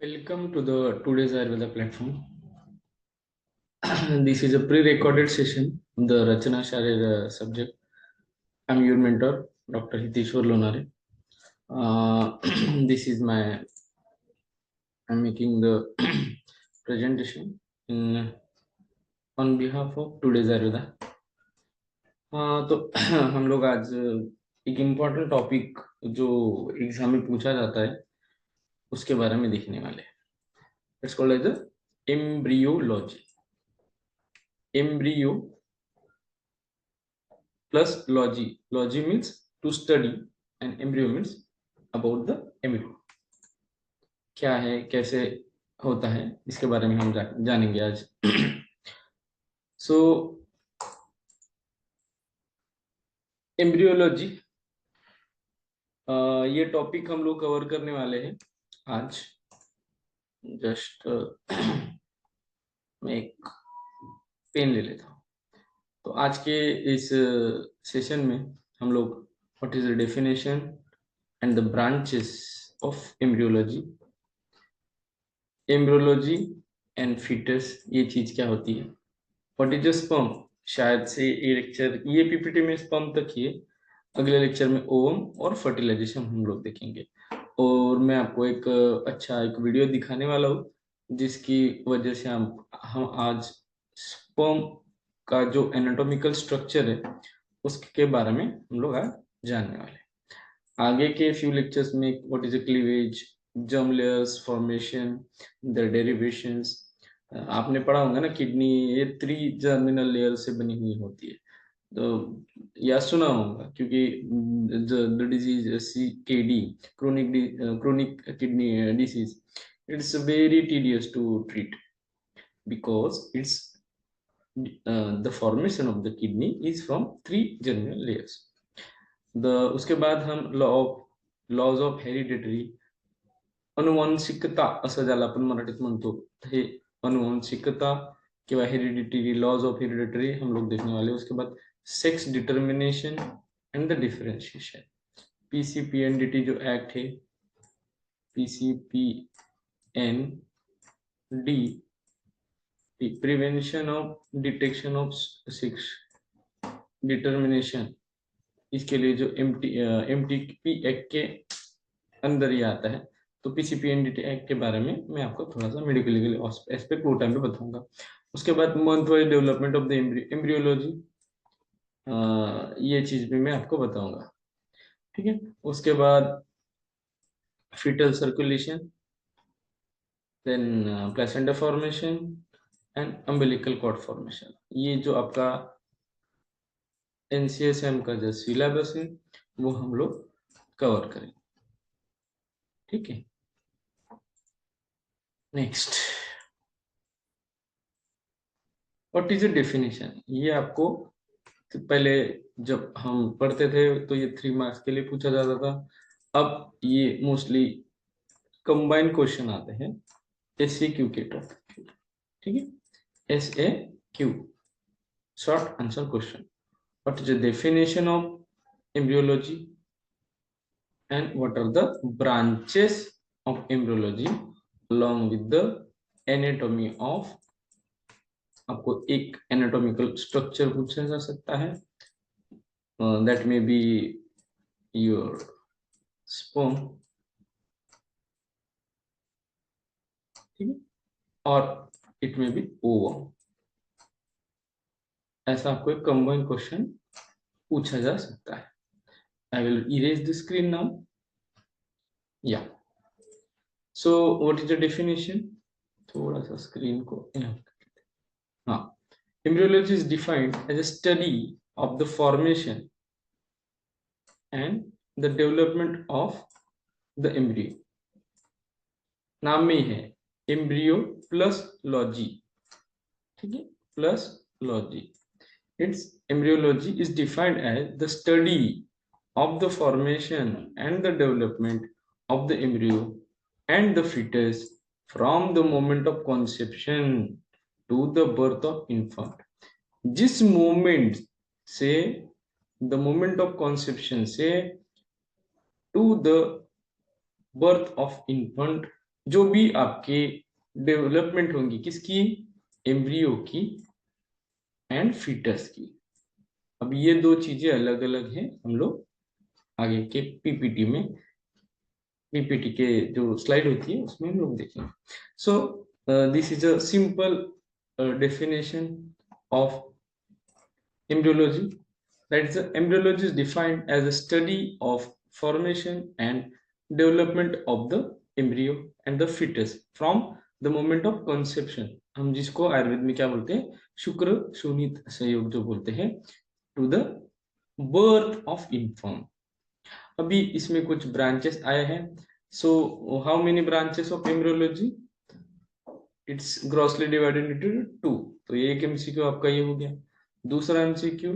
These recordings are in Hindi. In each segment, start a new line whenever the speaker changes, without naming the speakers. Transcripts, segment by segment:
Welcome to the today's Ayurveda platform. This is a pre-recorded session on the Rachana Sharir subject. I'm your mentor, Dr. Hiteshwar Lonare. This is I'm making the presentation in on behalf of today's Ayurveda. तो हम लोग आज एक इम्पोर्टेंट टॉपिक जो एग्जाम में पूछा जाता है उसके बारे में देखने वाले हैं. It's called as embryology. Embryo plus logy. Logy means to study and embryo means about the embryo. क्या है, कैसे होता है, इसके बारे में हम जानेंगे आज. सो एम्ब्रियोलॉजी, ये टॉपिक हम लोग कवर करने वाले हैं आज. जस्ट मैं एक पेन ले लेता हूँ. तो आज के इस सेशन में हम लोग what is the definition and the branches of embryology, embryology and fetus, ये चीज क्या होती है, व्हाट इज स्पर्म. शायद से ये लेक्चर, ये पीपीटी में स्पर्म तक ही है. अगले लेक्चर में ओवम और फर्टिलाइजेशन हम लोग देखेंगे. और मैं आपको एक अच्छा एक वीडियो दिखाने वाला हूँ जिसकी वजह से हम आज स्पर्म का जो एनाटॉमिकल स्ट्रक्चर है उसके बारे में हम लोग आज जानने वाले हैं. आगे के फ्यू लेक्चर्स में what is a cleavage, germ layers formation, the derivations. आपने पढ़ा होगा ना, किडनी ये 3 जर्मिनल लेयर से बनी हुई होती है. तो या सुना होगा, क्योंकि the disease CKD, chronic kidney disease, it's very tedious to treat because it's the formation of the kidney is from 3 germinal layers. उसके बाद हम लॉज ऑफ हेरिडिटरी, अनुवांशिकता असं ज्याला आपण मराठीत म्हणतो, हे अनुवांशिकता किंवा हेरिडिटरी, लॉज ऑफ हेरिडिटरी हम लोग देखने वाले. उसके बाद sex determination and the differentiation. PCPNDT जो एक्ट है, PCPND, prevention of detection of sex determination, इसके लिए जो MTP एक्ट के अंदर ही आता है. तो PCPNDT एक्ट के बारे में मैं आपको थोड़ा सा मेडिकल लीगल एस्पेक्ट वो टाइम पे बताऊंगा. उसके बाद month wise development of the embryology, ये चीज भी मैं आपको बताऊंगा. ठीक है. उसके बाद fetal circulation, then placenta formation and umbilical cord formation. ये जो आपका NCSM का जो सिलेबस है वो हम लोग कवर करेंगे. ठीक है. Next, what is a definition. ये आपको पहले जब हम पढ़ते थे तो ये 3 मार्क्स के लिए पूछा जाता था. अब ये मोस्टली कंबाइंड क्वेश्चन आते हैं SAQ के टॉपिक. ठीक है. SAQ, short answer question. What is the definition of embryology and what are the branches of embryology along with the anatomy of. आपको एक एनाटॉमिकल स्ट्रक्चर पूछा जा सकता है, that may be your sperm. ठीक है. और इट मे बी ओवम. ऐसा आपको एक कंबाइंड क्वेश्चन पूछा जा सकता है. I will erase the screen now. Yeah. So what is the definition? थोड़ा सा स्क्रीन को हाँ. Embryology is defined as a study of the formation and the development of the embryo. नाम में ही है embryo plus logy. ठीक है. plus logy. Its embryology is defined as the study of the formation and the development of the embryo and the fetus from the moment of conception to the birth of infant. जिस मोमेंट से, the moment of conception से to the birth of infant, जो भी आपके डेवलपमेंट होंगी किसकी, एम्ब्रियो की एंड फीटस की। अब ये दो चीजें अलग अलग हैं, हम लोग आगे के पीपीटी में, पीपीटी के जो स्लाइड होती है उसमें हम लोग देखेंगे। So this is a simple definition of embryology. That is, embryology is defined as a study of formation and development of the embryo and the fetus from the moment of conception. हम जिसको आयुर्वेद में क्या बोलते हैं, शुक्र शोणित संयोग जो बोलते हैं, to the birth of inform. अभी इसमें कुछ ब्रांचेस आए हैं। So how many branches of embryology, it's grossly divided into two. तो ये एक एमसीक्यू आपका ये हो गया। दूसरा एमसीक्यू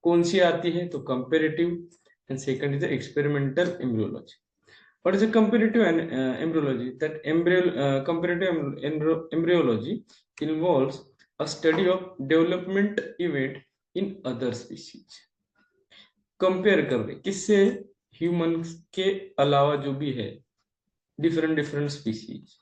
कौन सी आती है, तो comparative, and second is experimental embryology. What is a comparative embryology? That comparative embryology involves a study of development event in other species। Compare कर रहे किससे, ह्यूमन के अलावा जो भी है डिफरेंट डिफरेंट स्पीसीज।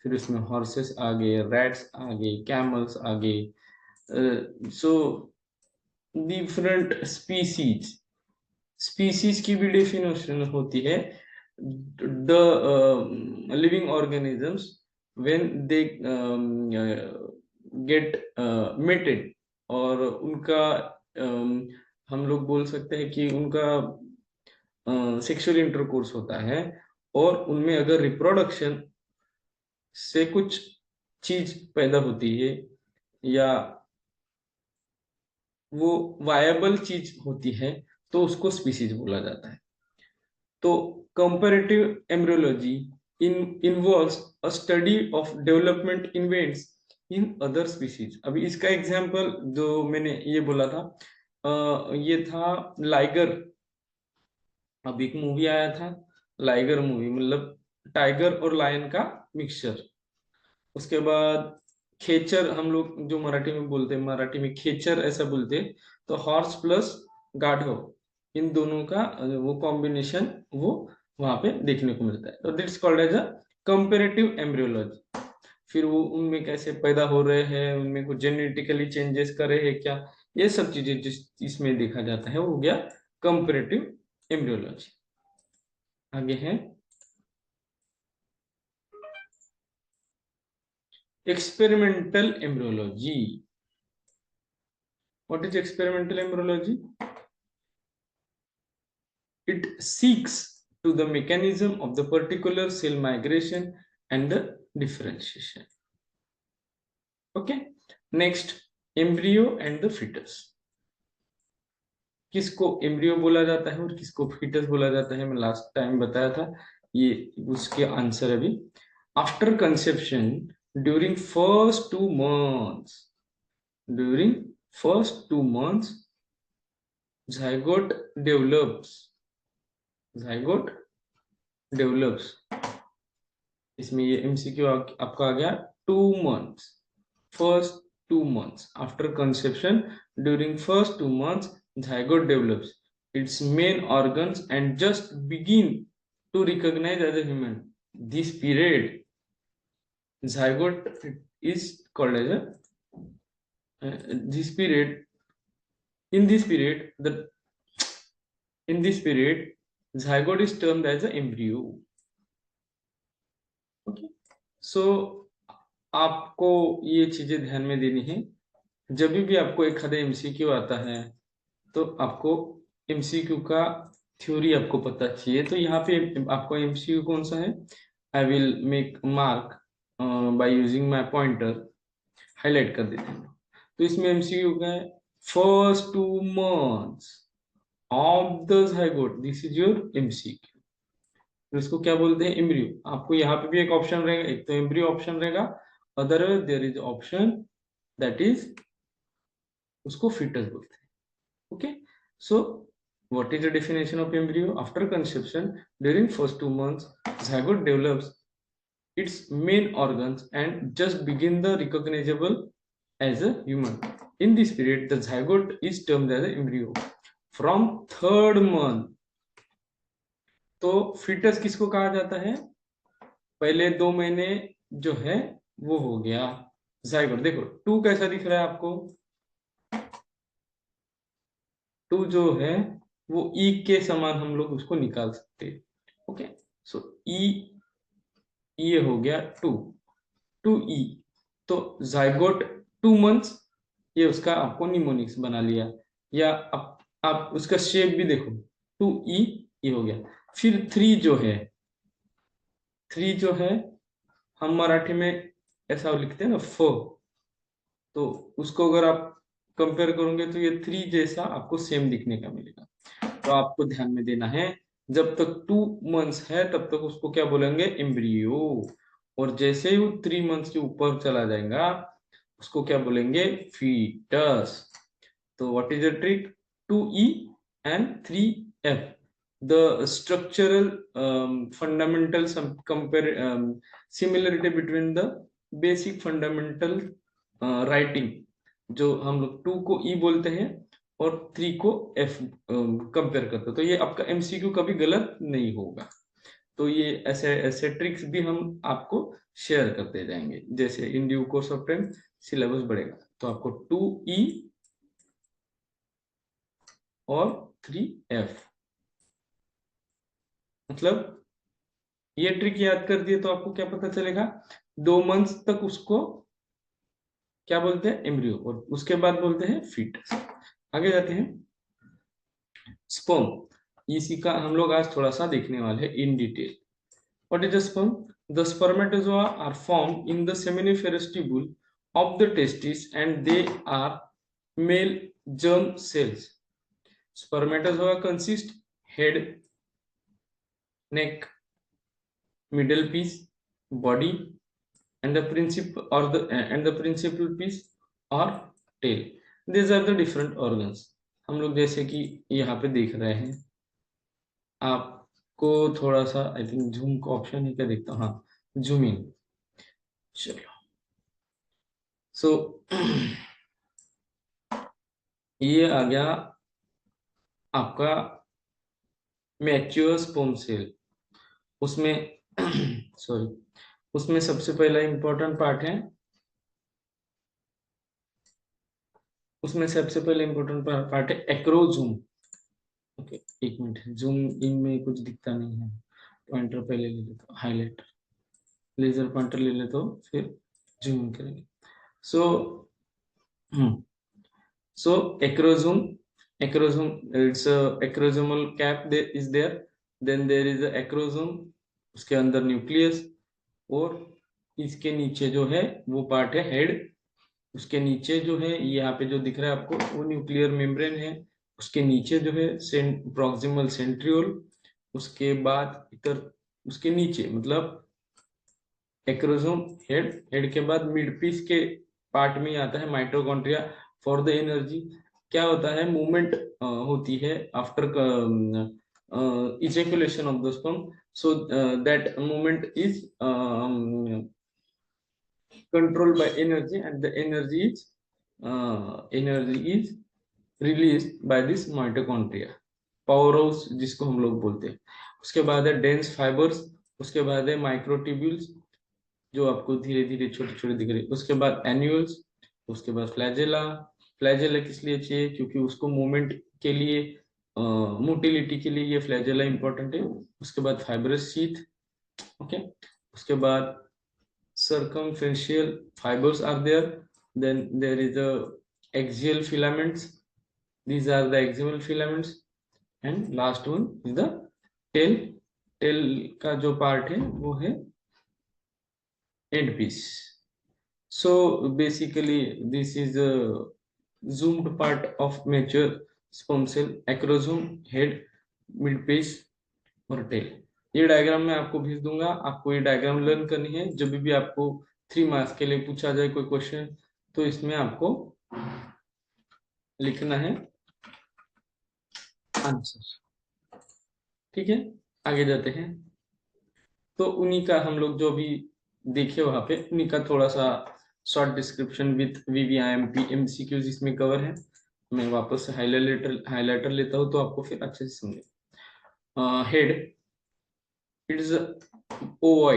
फिर उसमें हॉर्सेस आ गए, रैट्स आ गए, कैमल्स आ गए। सो डिफरेंट स्पीसीज, स्पीसीज की भी डेफिनेशन होती है, the living organisms when they get mated, और उनका हम लोग बोल सकते हैं कि उनका सेक्सुअल इंटरकोर्स होता है, और उनमें अगर रिप्रोडक्शन से कुछ चीज पैदा होती है या वो वायबल चीज होती है, तो उसको स्पीसीज बोला जाता है। तो comparative embryology involves a study of development events in other species. अभी इसका एग्जांपल जो मैंने ये बोला था, ये था लाइगर। अब एक मूवी आया था लाइगर मूवी, मतलब टाइगर और लायन का मिक्सचर। उसके बाद खेचर, हम लोग जो मराठी में बोलते हैं, मराठी में खेचर ऐसा बोलते हैं, तो हॉर्स प्लस गाढव, इन दोनों का वो कॉम्बिनेशन वो वहां पे देखने को मिलता है। तो that's called as a comparative embryology. फिर वो उनमें कैसे पैदा हो रहे हैं, उनमें कुछ जेनेटिकली चेंजेस करे हैं क्या, ये सब चीजें जिस इसमें देखा जाता है वो हो गया कंपेरेटिव एम्ब्रियोलॉजी। आगे है experimental embryology। What is experimental embryology? It seeks to the mechanism of the particular cell migration and the differentiation। Okay, next, embryo and the fetus। किसको एम्ब्रियो बोला जाता है और किसको फीटस बोला जाता है, मैं लास्ट टाइम बताया था, ये उसके आंसर अभी। After conception, during first 2 months, during first 2 months, zygote develops, zygote develops। इसमें ये एमसीक्यू आपका आ गया 2 months, first 2 months after conception, during first 2 months zygote develops its main organs and just begin to recognize as a human। This period zygote is called as a this period, in this period the in this period zygote is termed as an embryo। Okay, so आपको ये चीजें ध्यान में देनी है। जब भी आपको एक आधा एमसीक्यू आता है तो आपको एमसीक्यू का थ्योरी आपको पता चाहिए। तो यहाँ पे आपको एमसीक्यू कौन सा है, I will make mark by using my pointer, highlight कर देते हैं। तो इसमें एमसीक्यू का है first 2 months of the zygote, this is your MCQ. तो इसको क्या बोलते हैं, एम्ब्रियो। आपको यहाँ पे भी एक ऑप्शन रहेगा, एक तो एम्ब्रियो ऑप्शन रहेगा, otherwise there is option that is, उसको फीटस बोलते हैं। Okay, so what is the definition of embryo? After conception, during first 2 months, zygote develops its main organs and just begin the recognizable as a human। In this period, the zygote is termed as an embryo। From third month, तो फीटस किसको कहा जाता है, पहले 2 महीने जो है वो हो गया जाइगोट। देखो 2 कैसा दिख रहा है आपको, 2 जो है वो ई के समान हम लोग उसको निकाल सकते हैं। ओके, सो ई, ये हो गया 2 ई। तो जाइगोट 2 मंथ्स, ये उसका आपको निमोनिक्स बना लिया। या आप उसका शेप भी देखो, 2 ई, ये हो गया। फिर 3 जो है, 3 जो है हम मराठी में ऐसा लिखते हैं ना फ, तो उसको अगर आप कंपेयर करोगे तो ये 3 जैसा आपको सेम दिखने का मिलेगा। तो आपको ध्यान में देना है, जब तक 2 मंथ्स है तब तक उसको क्या बोलेंगे, एम्ब्रियो। और जैसे ही वो 3 मंथ्स के ऊपर चला जाएगा उसको क्या बोलेंगे, फीटस। तो what is the trick, 2E and 3F, the structural fundamental compare similarity between the basic fundamental writing, जो हम लोग 2 को E बोलते हैं और 3 को F कंपेयर करते हैं। तो ये आपका MCQ कभी गलत नहीं होगा। तो ये ऐसे ऐसे ट्रिक्स भी हम आपको शेयर करते जाएंगे, जैसे in due course of time syllabus बढ़ेगा। तो आपको 2E और 3F, मतलब ये ट्रिक याद कर दिए तो आपको क्या पता चलेगा, 2 मंथ्स तक उसको क्या बोलते हैं, एम्ब्रियो, और उसके बाद बोलते हैं फीटस। आगे जाते हैं, स्पर्म, इसी का हम लोग आज थोड़ा सा देखने वाले हैं in detail. What is the sperm, the spermatozoa are form in the seminiferous tubule of the testis and they are male germ cells. Spermatozoa consist head, neck, middle piece, body, and the principal piece or tail. These are the different organs. हम लोग जैसे कि यहाँ पे देख रहे हैं, आपको थोड़ा सा आई थिंक जूम का ऑप्शन ही क्या देखता हूँ, हाँ जूम इन, चलो। सो ये आ गया आपका मैच्योर स्पर्म सेल। उसमें सॉरी, उसमें सबसे पहला इंपॉर्टेंट पार्ट है, उसमें सबसे पहले इंपॉर्टेंट पार्ट है एक्रोजोम। ओके, एक मिनट, जूम इन में कुछ दिखता नहीं है, पॉइंटर पहले ले लेता हूँ, हाईलाइटर, लेजर पॉइंटर ले लेता हूँ, फिर जूम इन करेंगे। So so acrosome, acrosome, it's acrosomal cap is there, then there is acrosome, उसके अंदर न्यूक्लियस, और इसके नीचे जो है वो पार्ट है हेड। उसके नीचे जो है यहाँ पे जो दिख रहा है आपको वो न्यूक्लियर मेम्ब्रेन है। उसके नीचे जो है प्रॉक्सिमल सेंट्रियोल। उसके बाद इधर उसके नीचे मतलब एक्रोसोम, हेड, हेड के बाद मिड पीस के पार्ट में आता है माइटोकॉन्ड्रिया फॉर द एनर्जी। क्या होता है, मूवमेंट होती है after ejaculation of the sperm, so that movement is controlled by energy, and the energy is released by this mitochondria, power house जिसको हम लोग बोलते हैं। उसके बाद है डेंस फाइबर्स, उसके बाद है माइक्रोट्यूब्यूल्स जो आपको धीरे धीरे छोटे छोटे दिख रहे हैं। उसके बाद एन्यूल्स, उसके बाद फ्लैजेला। फ्लैजेला किस लिए चाहिए, क्योंकि उसको मूवमेंट के लिए, मोटिलिटी के लिए ये फ्लैजेला इंपॉर्टेंट है। उसके बाद फाइब्रस शीथ, ओके। उसके बाद circumferential fibers are there, then there is a axial filaments, these are the axial filaments, and last one is the tail, tail का जो part है वो है end piece. So basically this is a zoomed part of mature sperm cell, acrosome, head, mid piece और टेल। ये डायग्राम मैं आपको भेज दूंगा, आपको ये डायग्राम लर्न करनी है। जब भी आपको 3 मार्क्स के लिए पूछा जाए कोई क्वेश्चन, तो इसमें आपको लिखना है आंसर। ठीक है, आगे जाते हैं। तो उन्हीं का हम लोग जो भी देखे वहां पे, उन्हीं का थोड़ा सा short description with VVIMP MCQs इसमें कवर है। मैं वापस से हाईलाइटर लेता हूँ तो आपको फिर अच्छे से समझे। Head, it is ovoid,